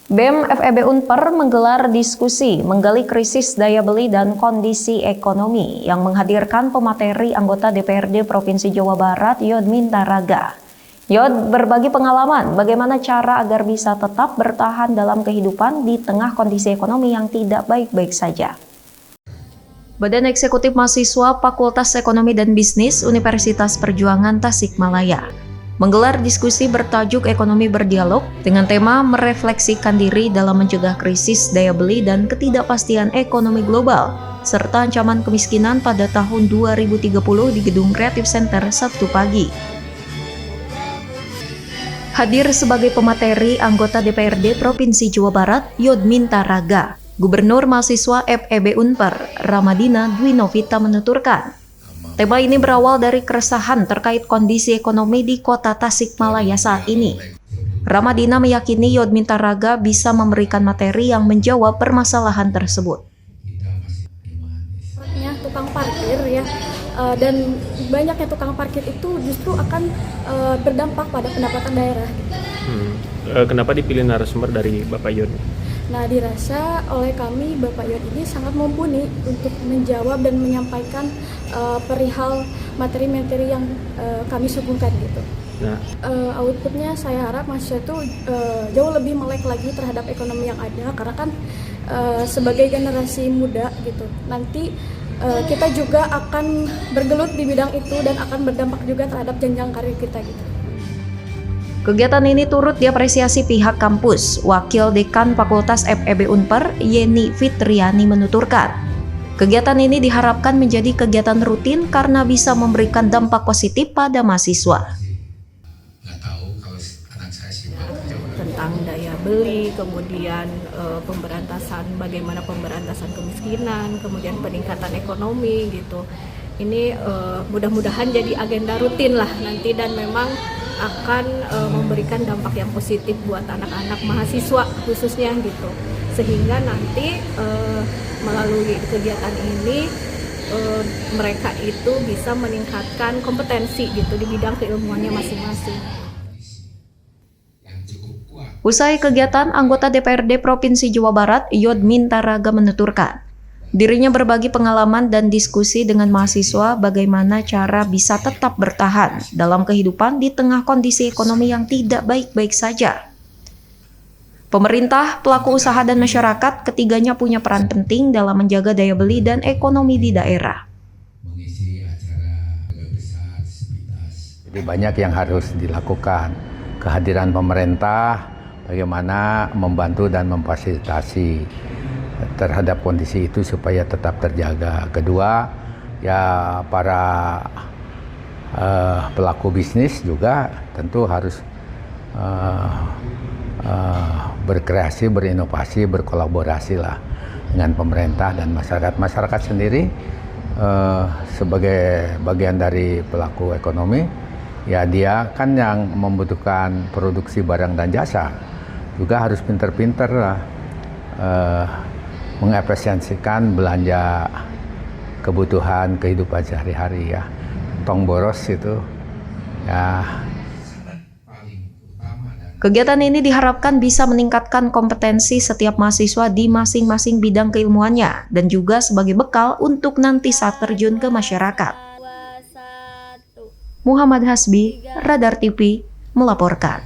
BEM FEB Unpar menggelar diskusi menggali krisis daya beli dan kondisi ekonomi yang menghadirkan pemateri anggota DPRD Provinsi Jawa Barat Yod Mintaraga. Yod berbagi pengalaman bagaimana cara agar bisa tetap bertahan dalam kehidupan di tengah kondisi ekonomi yang tidak baik-baik saja. Badan Eksekutif Mahasiswa Fakultas Ekonomi dan Bisnis Universitas Perjuangan Tasikmalaya menggelar diskusi bertajuk Ekonomi Berdialog dengan tema merefleksikan diri dalam mencegah krisis daya beli dan ketidakpastian ekonomi global, serta ancaman kemiskinan pada tahun 2030 di Gedung Creative Center Sabtu pagi. Hadir sebagai pemateri anggota DPRD Provinsi Jawa Barat Yod Mintaraga, Gubernur Mahasiswa FEB Unpar Ramadina Dwinovita menuturkan, tema ini berawal dari keresahan terkait kondisi ekonomi di kota Tasikmalaya saat ini. Ramadina meyakini Yod Mintaraga bisa memberikan materi yang menjawab permasalahan tersebut. Tukang parkir ya, dan banyaknya tukang parkir itu justru akan berdampak pada pendapatan daerah. Kenapa dipilih narasumber dari Bapak Yod? Nah, dirasa oleh kami Bapak Yod ini sangat mumpuni untuk menjawab dan menyampaikan perihal materi-materi yang kami suguhkan gitu. Nah, outputnya saya harap mahasiswa itu jauh lebih melek lagi terhadap ekonomi yang ada, karena kan sebagai generasi muda gitu, nanti kita juga akan bergelut di bidang itu dan akan berdampak juga terhadap jenjang karir kita gitu. Kegiatan ini turut diapresiasi pihak kampus. Wakil Dekan Fakultas FEB Unpar, Yeni Fitriani menuturkan, kegiatan ini diharapkan menjadi kegiatan rutin karena bisa memberikan dampak positif pada mahasiswa. Tentang daya beli, kemudian bagaimana pemberantasan kemiskinan, kemudian peningkatan ekonomi gitu. Ini mudah-mudahan jadi agenda rutin lah nanti, dan memang akan memberikan dampak yang positif buat anak-anak mahasiswa khususnya gitu, sehingga nanti melalui kegiatan ini mereka itu bisa meningkatkan kompetensi gitu di bidang keilmuannya masing-masing. Usai kegiatan, anggota DPRD Provinsi Jawa Barat Yod Mintaraga menuturkan, dirinya berbagi pengalaman dan diskusi dengan mahasiswa bagaimana cara bisa tetap bertahan dalam kehidupan di tengah kondisi ekonomi yang tidak baik-baik saja. Pemerintah, pelaku usaha dan masyarakat, ketiganya punya peran penting dalam menjaga daya beli dan ekonomi di daerah. Jadi banyak yang harus dilakukan. Kehadiran pemerintah, bagaimana membantu dan memfasilitasi terhadap kondisi itu supaya tetap terjaga. Kedua, ya para pelaku bisnis juga tentu harus berkreasi, berinovasi, berkolaborasi lah dengan pemerintah dan masyarakat. Masyarakat sendiri sebagai bagian dari pelaku ekonomi, ya dia kan yang membutuhkan produksi barang dan jasa, juga harus pinter-pinter lah mengefisiensikan belanja kebutuhan kehidupan sehari-hari ya. Tong boros itu ya. Kegiatan ini diharapkan bisa meningkatkan kompetensi setiap mahasiswa di masing-masing bidang keilmuannya dan juga sebagai bekal untuk nanti saat terjun ke masyarakat. Muhammad Hasbi, Radar TV, melaporkan.